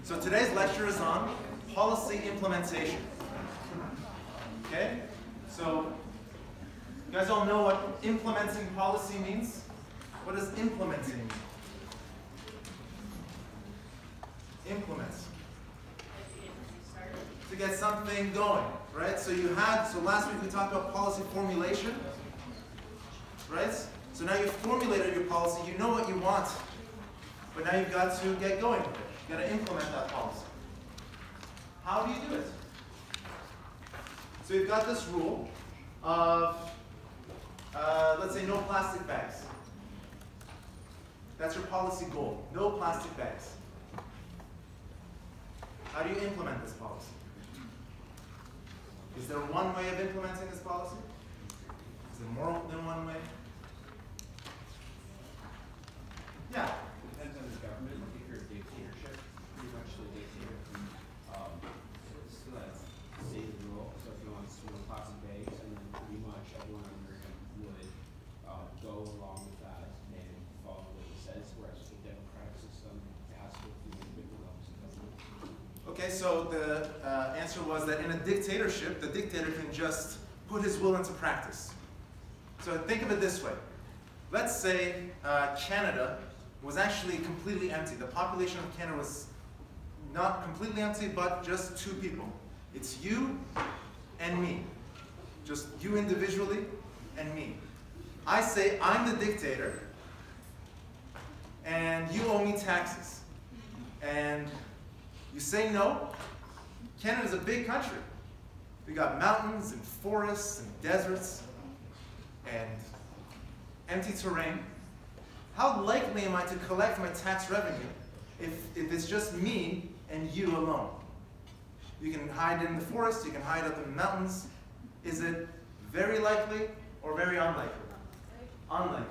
So today's lecture is on policy implementation. Okay? So you guys all know what implementing policy means? What does implementing mean? Implement. To get something going, right? So last week we talked about policy formulation, right? So now you've formulated your policy, you know what you want, but now you've got to get going with it. You've got to implement that policy. How do you do it? So you've got this rule of, let's say, no plastic bags. That's your policy goal, no plastic bags. How do you implement this policy? Is there one way of implementing this policy? Is there more than one way? Yeah. It depends on the government. If you're a dictatorship, pretty much the dictator can still say the rule. So if you want to no plastic bags, and then pretty much everyone under him would go along with that and follow what he says. Whereas with the democratic system, it has to go through individual levels of government. Okay, so the answer was that in a dictatorship, the dictator can just put his will into practice. So think of it this way. Let's say Canada was actually completely empty. The population of Canada was not completely empty, but just two people. It's you and me. Just you individually and me. I say I'm the dictator, and you owe me taxes. And you say no. Canada's a big country. We got mountains and forests and deserts and empty terrain. How likely am I to collect my tax revenue if it's just me and you alone? You can hide in the forest, you can hide up in the mountains. Is it very likely or very unlikely? Unlikely.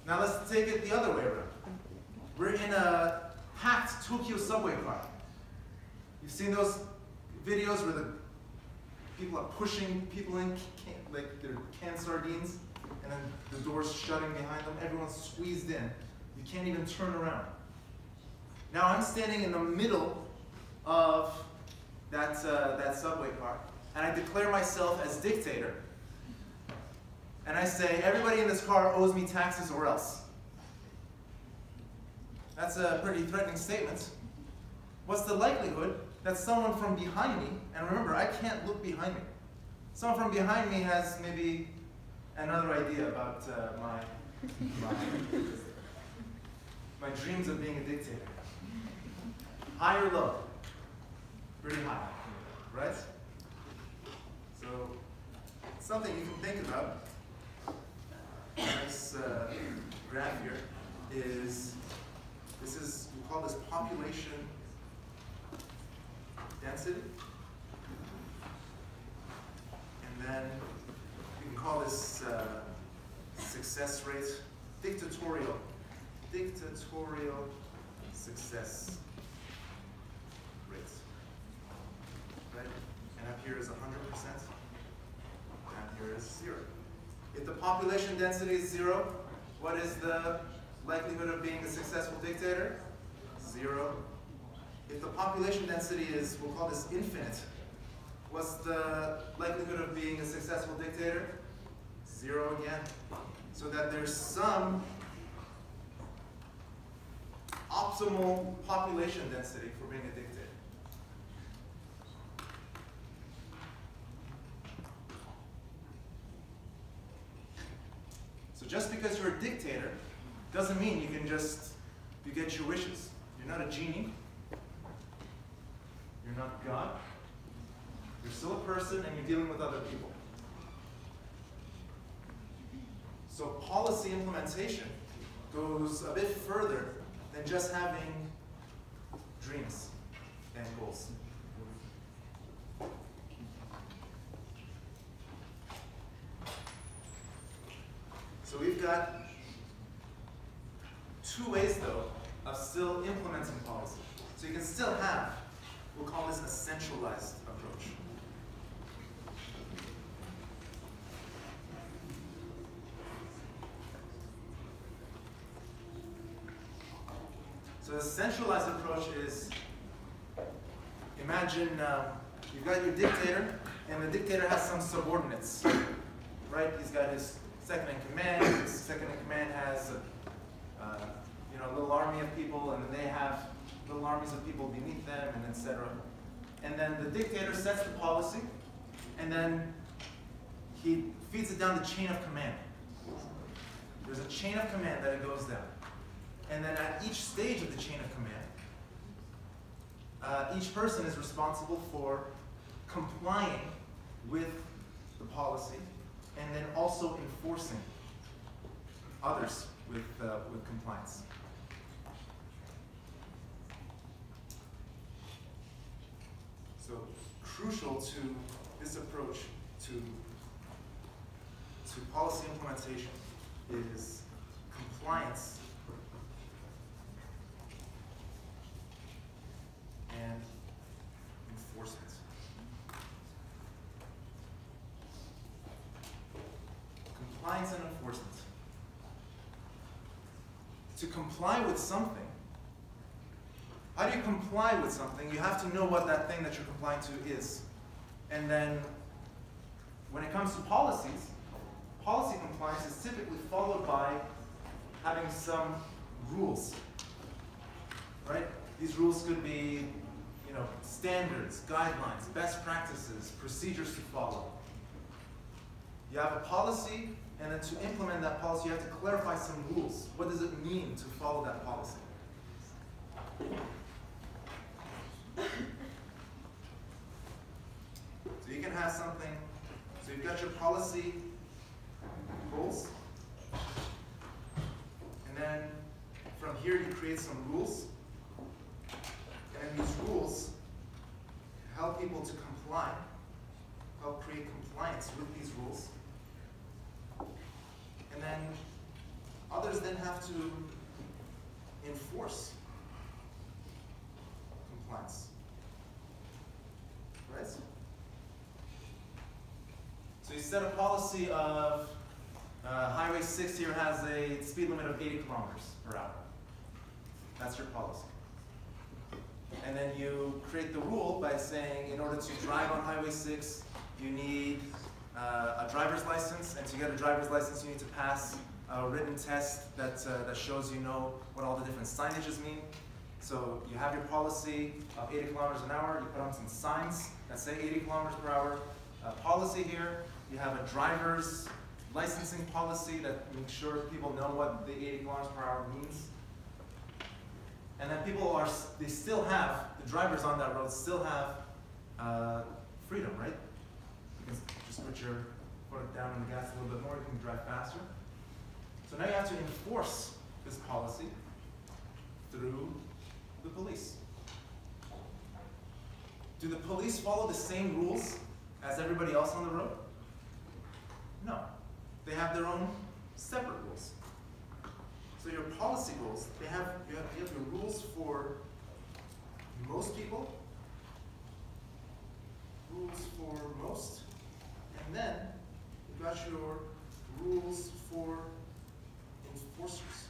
Now let's take it the other way around. We're in a packed Tokyo subway car. You've seen those videos where the people are pushing people in like they're canned sardines, and then the door's shutting behind them. Everyone's squeezed in. You can't even turn around. Now I'm standing in the middle of that subway car, and I declare myself as dictator. And I say, everybody in this car owes me taxes or else. That's a pretty threatening statement. What's the likelihood that someone from behind me, and remember, I can't look behind me. Someone from behind me has maybe another idea about my dreams of being a dictator. High or low? Pretty high, right? So, something you can think about. This graph here is, we call this population density. And then we can call this success rate, dictatorial success rate. Right? And up here is 100%, and here is 0. If the population density is 0, what is the likelihood of being a successful dictator? 0. If the population density is, we'll call this infinite, what's the likelihood of being a successful dictator? 0 again. So that there's some optimal population density for being a dictator. So just because you're a dictator doesn't mean you can you get your wishes. You're not a genie. You're not God. You're still a person and you're dealing with other people. So policy implementation goes a bit further than just having dreams and goals. So we've got two ways, though, of still implementing policy. So you can still have, we'll call this a centralized approach. So So the centralized approach is, imagine you've got your dictator, and the dictator has some subordinates, right? He's got his second in command. His second in command has a little army of people, and then they have little armies of people beneath them, and etc. And then the dictator sets the policy, and then he feeds it down the chain of command. There's a chain of command that it goes down. And then at each stage of the chain of command, each person is responsible for complying with the policy and then also enforcing others with compliance. So crucial to this approach to policy implementation is compliance and enforcement. Compliance and enforcement. To comply with something, how do you comply with something? You have to know what that thing that you're complying to is. And then when it comes to policies, policy compliance is typically followed by having some rules, right? These rules could be, standards, guidelines, best practices, procedures to follow. You have a policy, and then to implement that policy, you have to clarify some rules. What does it mean to follow that policy? So you can have something, so you've got your policy rules, and then from here you create some rules, and these rules help people to comply, help create compliance with these rules, and then others then have to enforce compliance, right? So you set a policy of Highway 6 here has a speed limit of 80 kilometers per hour. That's your policy. And then you create the rule by saying in order to drive on Highway 6, you need a driver's license, and to get a driver's license you need to pass a written test that shows you know what all the different signages mean. So you have your policy of 80 kilometers an hour, you put on some signs that say 80 kilometers per hour. Policy here, you have a driver's licensing policy that makes sure people know what the 80 kilometers per hour means. And then they still have, the drivers on that road still have freedom, right? You can just put your foot down on the gas a little bit more, you can drive faster. So now you have to enforce this policy through the police. Do the police follow the same rules as everybody else on the road? No. They have their own separate rules. So your policy rules, you have your rules for most people, rules for most, and then you've got your rules for enforcers.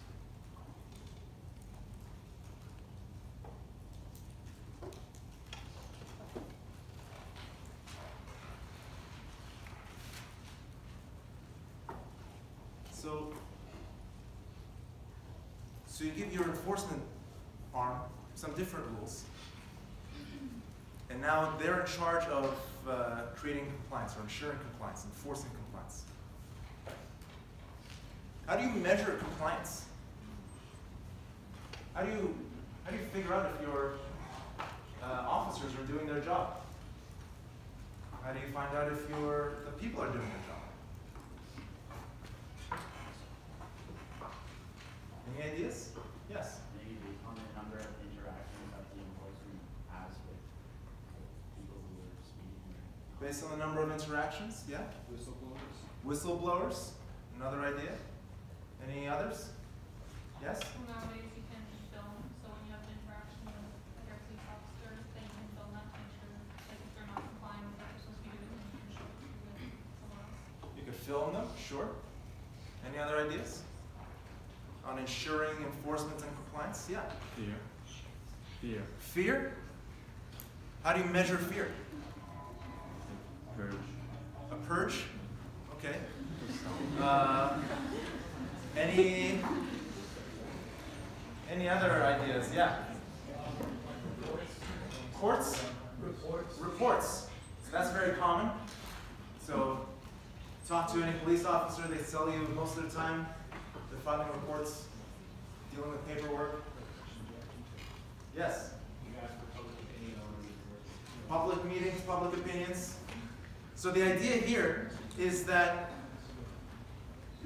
So you give your enforcement arm some different rules, and now they're in charge of creating compliance or ensuring compliance, enforcing compliance. How do you measure compliance? How do you figure out if your officers are doing their job? How do you find out if the people are doing their job? Any ideas? Yes? Maybe on the number of interactions that the enforcement has with people who are speeding. Based on the number of interactions? Yeah? Whistleblowers. Whistleblowers? Another idea? Any others? Yes? Well, nowadays you can film, so when you have an interaction with your police officers, then you can film that to make sure, like, if they're not complying with what they're supposed to be doing, then you can show it to someone else. You could film them, sure. Any other ideas? On on ensuring enforcement and compliance? Yeah. Fear. Fear. Fear? How do you measure fear? Purge. A purge? Okay. Any other ideas? Yeah. Reports? Reports. So that's very common. So talk to any police officer, they tell you most of the time they're filing reports, dealing with paperwork. Yes? You ask for public opinion on reports. Public meetings, public opinions. So the idea here is that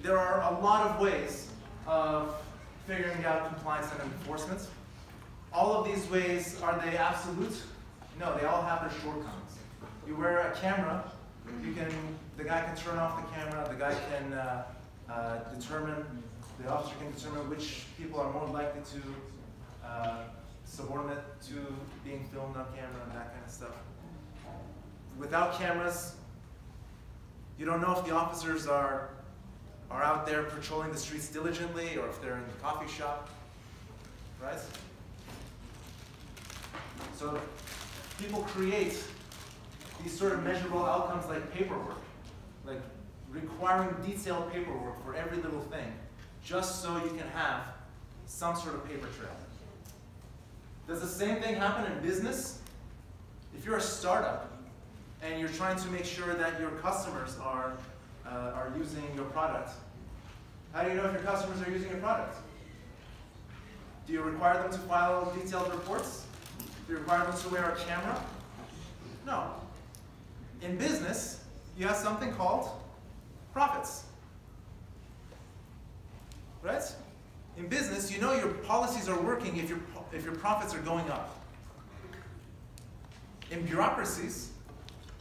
there are a lot of ways of figuring out compliance and enforcement. All of these ways, are they absolute? No, they all have their shortcomings. You wear a camera, the guy can turn off the camera, the guy can the officer can determine which people are more likely to subordinate to being filmed on camera and that kind of stuff. Without cameras, you don't know if the officers are out there patrolling the streets diligently or if they're in the coffee shop, right? So people create these sort of measurable outcomes like paperwork, like requiring detailed paperwork for every little thing, just so you can have some sort of paper trail. Does the same thing happen in business? If you're a startup and you're trying to make sure that your customers are using your product, how do you know if your customers are using your product? Do you require them to file detailed reports? Do you require them to wear a camera? No. In business, you have something called profits. Right? In business, you know your policies are working if your profits are going up. In bureaucracies,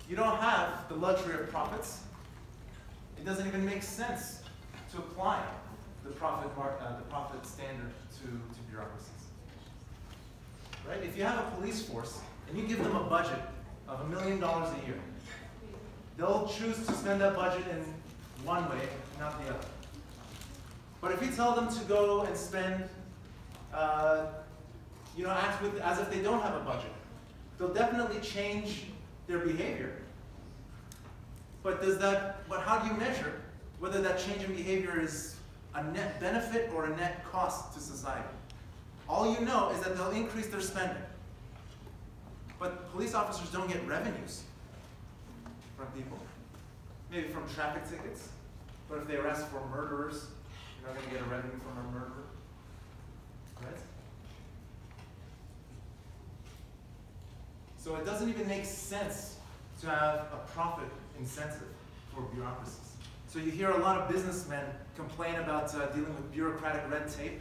you don't have the luxury of profits. It doesn't even make sense to apply the profit standard to bureaucracies. Right? If you have a police force and you give them a budget of $1 million a year, they'll choose to spend that budget in one way, not the other. But if you tell them to go and spend, act as if they don't have a budget, they'll definitely change their behavior. But how do you measure whether that change in behavior is a net benefit or a net cost to society? All you know is that they'll increase their spending. But police officers don't get revenues from people. Maybe from traffic tickets. But if they arrest for murderers, you're not going to get a revenue from a murderer. Right? So it doesn't even make sense to have a profit incentive for bureaucracies. So you hear a lot of businessmen complain about dealing with bureaucratic red tape.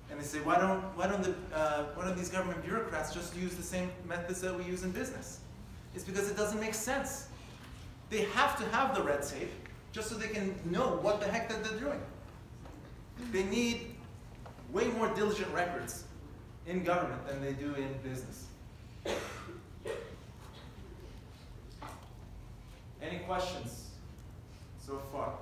And they say, why don't these government bureaucrats just use the same methods that we use in business? It's because it doesn't make sense. They have to have the red tape just so they can know what the heck that they're doing. They need way more diligent records in government than they do in business. Any questions so far?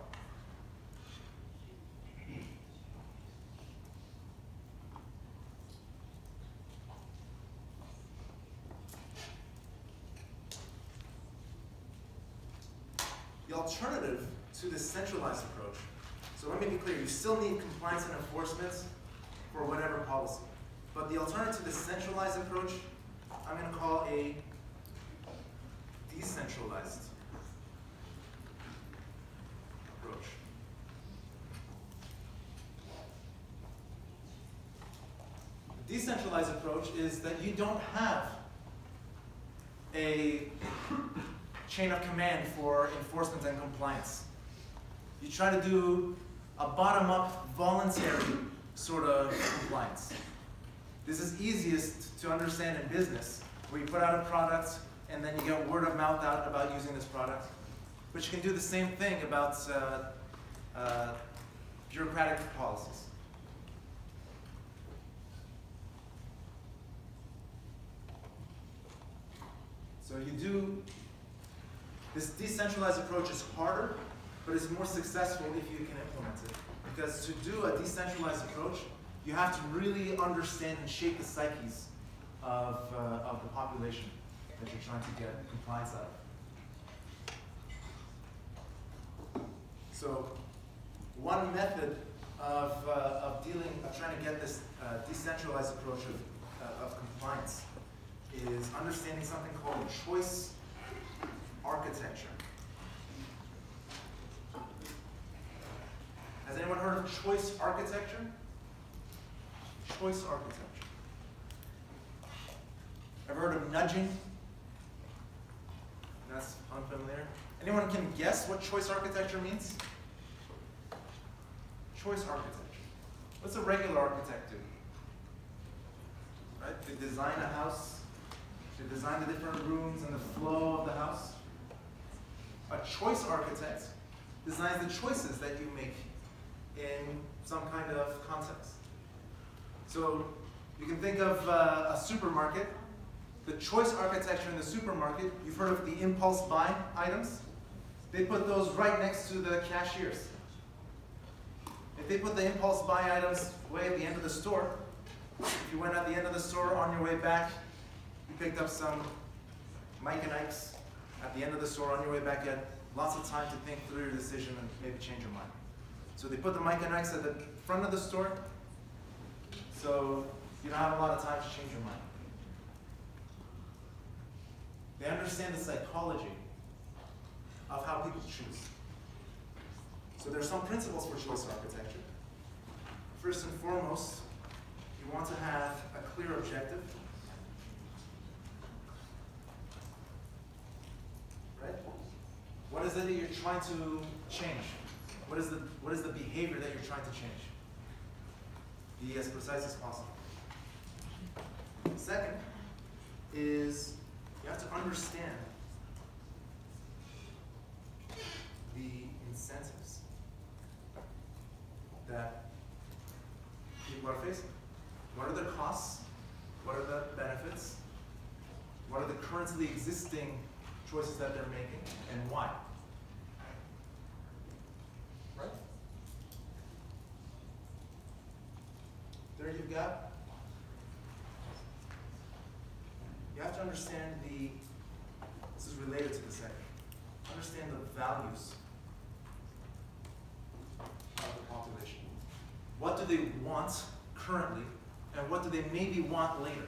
The alternative to this centralized approach, so let me be clear, you still need compliance and enforcement for whatever policy. But the alternative to this centralized approach, I'm going to call a decentralized approach. The decentralized approach is that you don't have a chain of command for enforcement and compliance. You try to do a bottom-up, voluntary sort of compliance. This is easiest to understand in business, where you put out a product and then you get word of mouth out about using this product. But you can do the same thing about bureaucratic policies. So this decentralized approach is harder, but it's more successful if you can implement it. Because to do a decentralized approach, you have to really understand and shape the psyches of the population that you're trying to get compliance out of. So one method of trying to get this decentralized approach of compliance is understanding something called choice architecture. Has anyone heard of choice architecture? Choice architecture. Ever heard of nudging? That's unfamiliar. Anyone can guess what choice architecture means? Choice architecture. What's a regular architect do? Right? They design a house. They design the different rooms and the flow of the house. A choice architect designs the choices that you make in some kind of context. So you can think of a supermarket. The choice architecture in the supermarket, you've heard of the impulse buy items? They put those right next to the cashiers. If they put the impulse buy items way at the end of the store, if you went at the end of the store on your way back, you picked up some Mike and Ike's. At the end of the store on your way back, you had lots of time to think through your decision and maybe change your mind. So they put the Mike and Ike's at the front of the store, so you don't have a lot of time to change your mind. They understand the psychology of how people choose. So there are some principles for choice architecture. First and foremost, you want to have a clear objective. Right? What is it that you're trying to change? What is the behavior that you're trying to change? Be as precise as possible. Second is you have to understand the incentives that people are facing. What are their costs? What are the benefits? What are the currently existing choices that they're making, and why? Right? There you've got. You have to understand this is related to the second. Understand the values of the population. What do they want currently, and what do they maybe want later?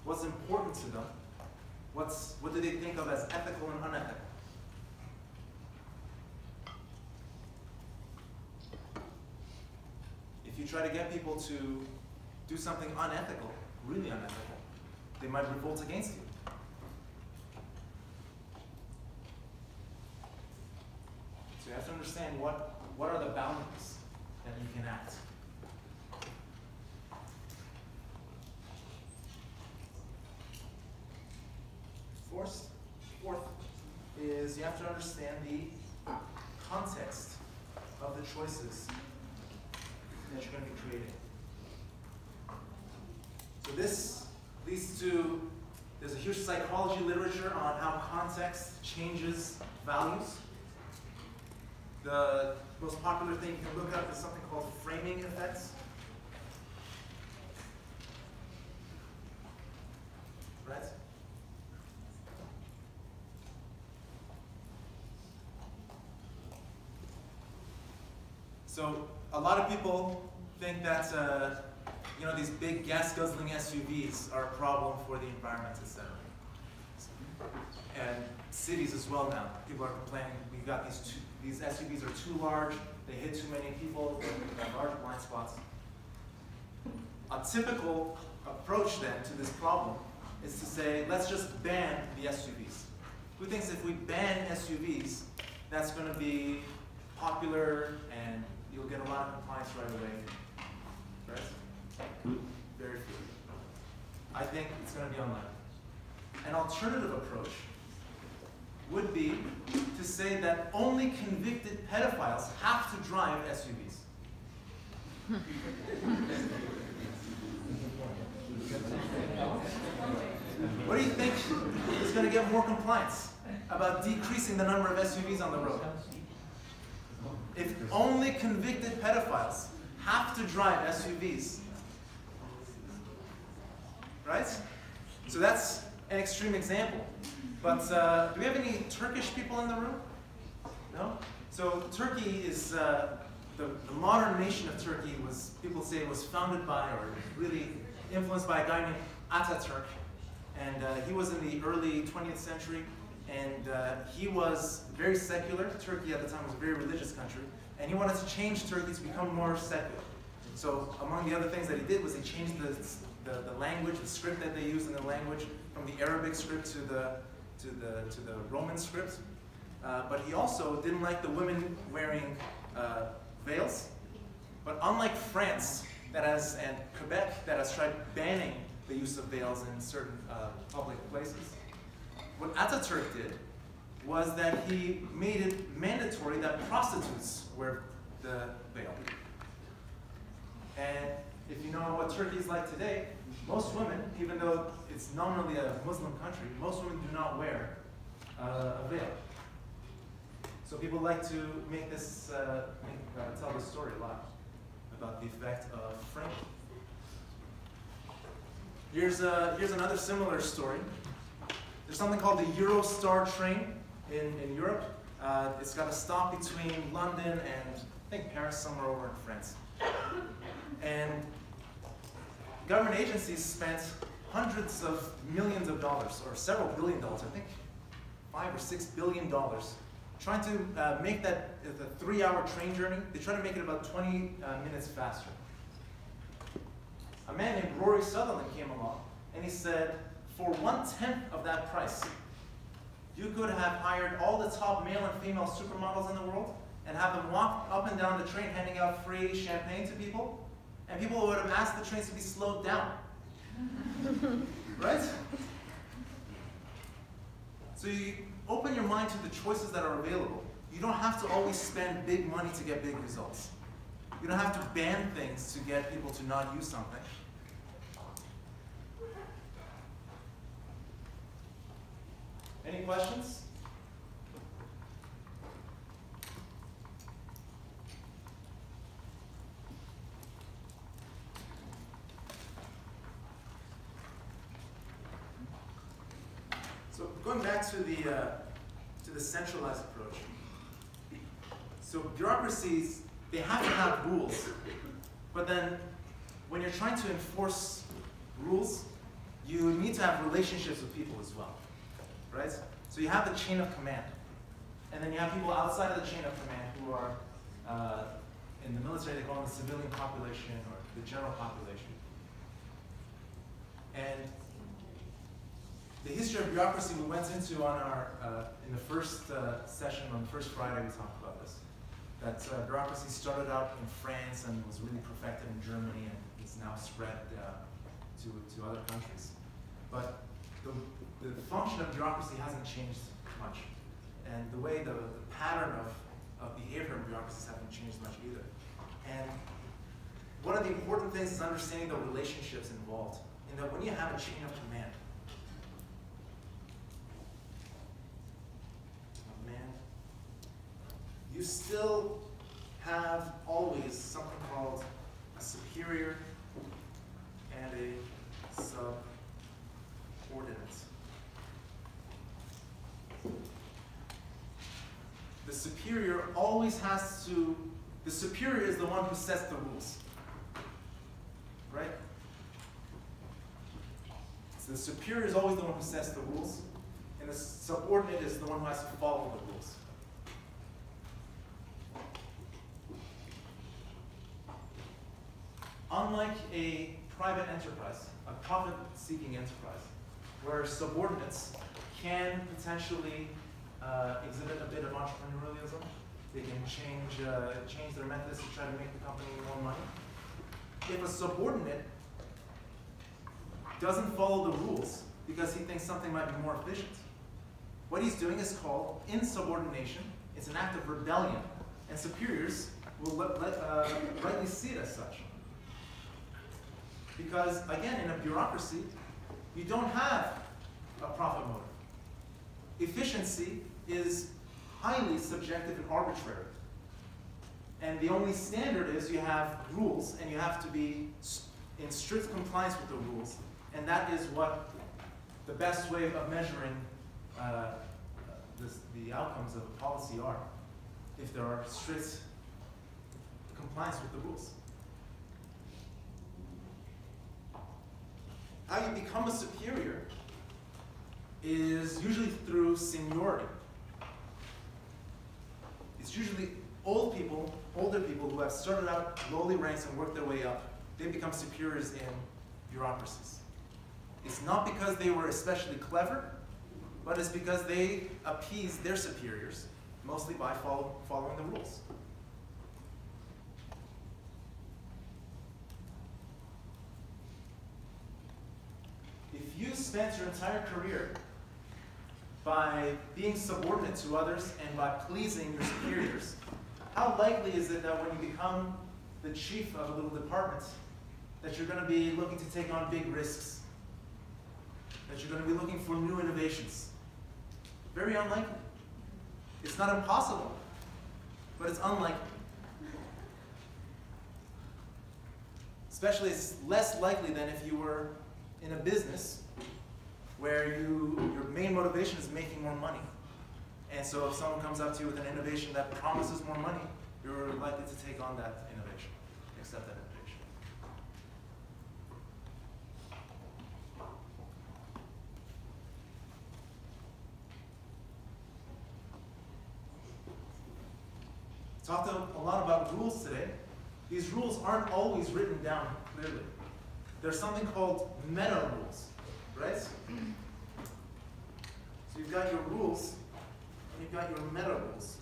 What's important to them? What do they think of as ethical and unethical? If you try to get people to do something unethical, really unethical, they might revolt against you. So you have to understand what are the boundaries that you can act. Fourth is you have to understand the context of the choices that you're going to be creating. So this leads to, there's a huge psychology literature on how context changes values. The most popular thing you can look up is something called framing effects. Right? So a lot of people think that these big gas-guzzling SUVs are a problem for the environment, etc. And cities as well now. People are complaining we've got these SUVs are too large, they hit too many people, they have large blind spots. A typical approach then to this problem is to say, let's just ban the SUVs. Who thinks if we ban SUVs, that's going to be popular and you'll get a lot of compliance right away? Right? Very few. I think it's going to be unlikely. An alternative approach would be to say that only convicted pedophiles have to drive SUVs. What do you think is going to get more compliance about decreasing the number of SUVs on the road? If only convicted pedophiles have to drive SUVs, right? So that's an extreme example. But do we have any Turkish people in the room? No? So Turkey is, the modern nation of Turkey was, people say, was founded by or really influenced by a guy named Ataturk. And he was in the early 20th century. And he was very secular. Turkey at the time was a very religious country. And he wanted to change Turkey to become more secular. So among the other things that he did was he changed the language, the script that they used in the language from the Arabic script to the Roman script. But he also didn't like the women wearing veils. But unlike France and Quebec that has tried banning the use of veils in certain public places, what Ataturk did was that he made it mandatory that prostitutes wear the veil. And if you know what Turkey is like today, most women, even though it's nominally a Muslim country, most women do not wear a veil. So people like to make this, tell this story a lot about the effect of framing. Here's another similar story. There's something called the Eurostar train in Europe. It's got a stop between London and I think Paris, somewhere over in France. And government agencies spent hundreds of millions of dollars, or several billion dollars, I think $5 or $6 billion, trying to make that the 3-hour train journey. They try to make it about 20 minutes faster. A man named Rory Sutherland came along and he said, for 1/10 of that price, you could have hired all the top male and female supermodels in the world and have them walk up and down the train handing out free champagne to people, and people would have asked the trains to be slowed down. Right? So you open your mind to the choices that are available. You don't have to always spend big money to get big results. You don't have to ban things to get people to not use something. Any questions? So going back to the centralized approach. So bureaucracies, they have to have rules, but then when you're trying to enforce rules, you need to have relationships with people as well. Right? So you have the chain of command. And then you have people outside of the chain of command who are, in the military they call them the civilian population or the general population. And the history of bureaucracy we went into on our, in the first session, on the first Friday we talked about this. That bureaucracy started out in France and was really perfected in Germany and it's now spread to other countries. But the function of bureaucracy hasn't changed much. And the way the pattern of behavior of bureaucracies haven't changed much either. And one of the important things is understanding the relationships involved. In that when you have a chain of command, you still have always something called a superior and a subordinate. The superior always has to, the superior is the one who sets the rules, right? So the superior is always the one who sets the rules, and the subordinate is the one who has to follow the rules. Unlike a private enterprise, a profit-seeking enterprise, where subordinates can potentially exhibit a bit of entrepreneurialism, they can change their methods to try to make the company more money. If a subordinate doesn't follow the rules because he thinks something might be more efficient, what he's doing is called insubordination. It's an act of rebellion, and superiors will rightly see it as such. Because, again, in a bureaucracy, you don't have a profit motive. Efficiency is highly subjective and arbitrary. And the only standard is you have rules, and you have to be in strict compliance with the rules. And that is what the best way of measuring the outcomes of a policy are, if there are strict compliance with the rules. How you become a superior is usually through seniority. It's usually older people who have started out lowly ranks and worked their way up. They become superiors in bureaucracies. It's not because they were especially clever, but it's because they appeased their superiors, mostly by following the rules. If you spent your entire career by being subordinate to others and by pleasing your superiors, how likely is it that when you become the chief of a little department, that you're going to be looking to take on big risks, that you're going to be looking for new innovations? Very unlikely. It's not impossible, but it's unlikely. Especially, it's less likely than if you were in a business where your main motivation is making more money. And so if someone comes up to you with an innovation that promises more money, you're likely to take on that innovation, accept that innovation. Talked a lot about rules today. These rules aren't always written down clearly. There's something called meta rules, right? So you've got your rules, and you've got your meta rules.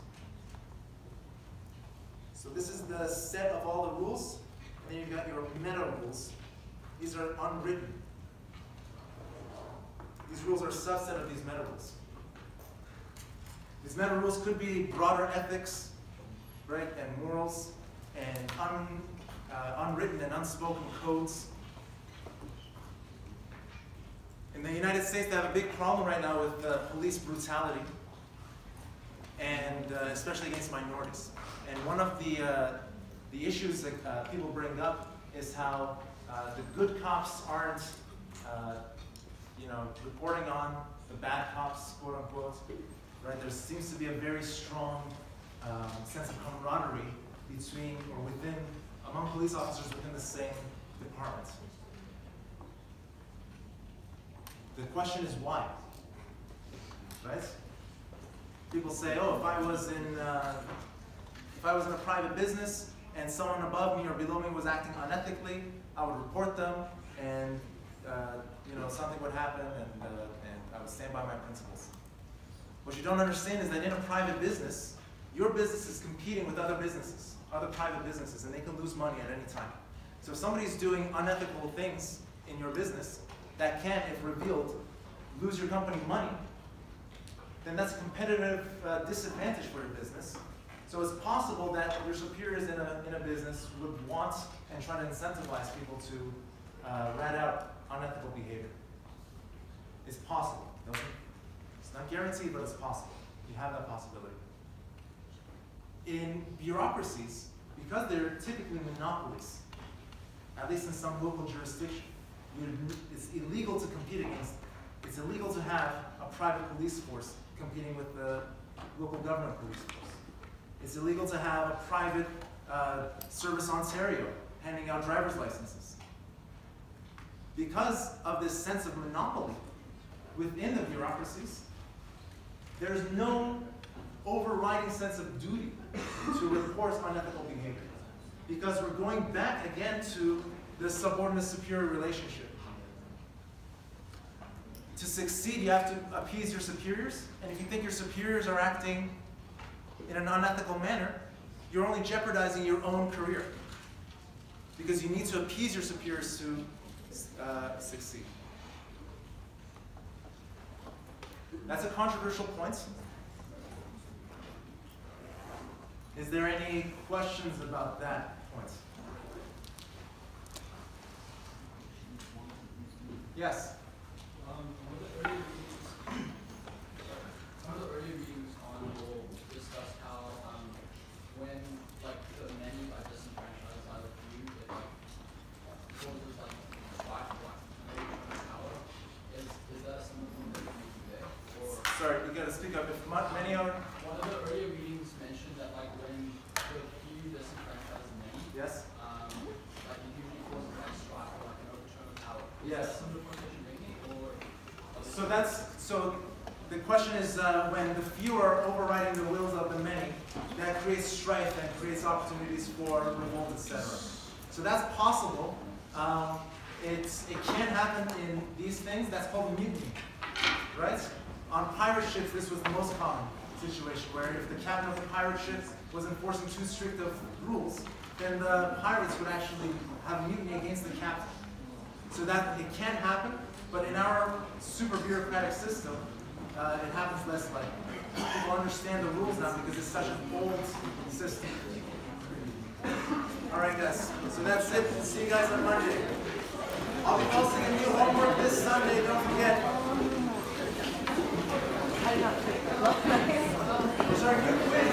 So this is the set of all the rules, and then you've got your meta rules. These are unwritten. These rules are a subset of these meta rules. These meta rules could be broader ethics, right, and morals, and unwritten and unspoken codes. In the United States, they have a big problem right now with police brutality, and especially against minorities. And one of the issues that people bring up is how the good cops aren't, reporting on the bad cops, quote unquote. Right? There seems to be a very strong sense of camaraderie among police officers within the same department. The question is why, right? People say, oh, if I was in a private business and someone above me or below me was acting unethically, I would report them, and something would happen, and I would stand by my principles. What you don't understand is that in a private business, your business is competing with other businesses, other private businesses, and they can lose money at any time. So if somebody's doing unethical things in your business that can, if revealed, lose your company money, then that's a competitive disadvantage for your business. So it's possible that your superiors in a business would want and try to incentivize people to rat out unethical behavior. It's possible. It's not guaranteed, but it's possible. You have that possibility. In bureaucracies, because they're typically monopolies, at least in some local jurisdiction, it's illegal to compete against them. It's illegal to have a private police force competing with the local government police force. It's illegal to have a private Service Ontario handing out driver's licenses. Because of this sense of monopoly within the bureaucracies, there's no overriding sense of duty to report unethical behavior. Because we're going back again to the subordinate-superior relationship. To succeed, you have to appease your superiors, and if you think your superiors are acting in an unethical manner, you're only jeopardizing your own career. Because you need to appease your superiors to succeed. That's a controversial point. Is there any questions about that point? Yes? One of the earlier meetings on role discussed how when the speak up. If many are, One of the earlier meetings mentioned that like when the few disenfranchise many, yes? like it usually causes an strike or like an overturn of power. Is Yes. that some of the points that you're making, or? So the question is when the few are overriding the wills of the many, that creates strife and creates opportunities for revolt, etc. So that's possible. It can happen in these things. That's called mutiny, right? On pirate ships, this was the most common situation, where if the captain of the pirate ship was enforcing too strict of rules, then the pirates would actually have mutiny against the captain. So that it can happen, but in our super bureaucratic system, it happens less likely. People understand the rules now because it's such an old system. All right, guys. So that's it. See you guys on Monday. I'll be posting a new homework this Sunday. Don't forget. Sorry, good quiz.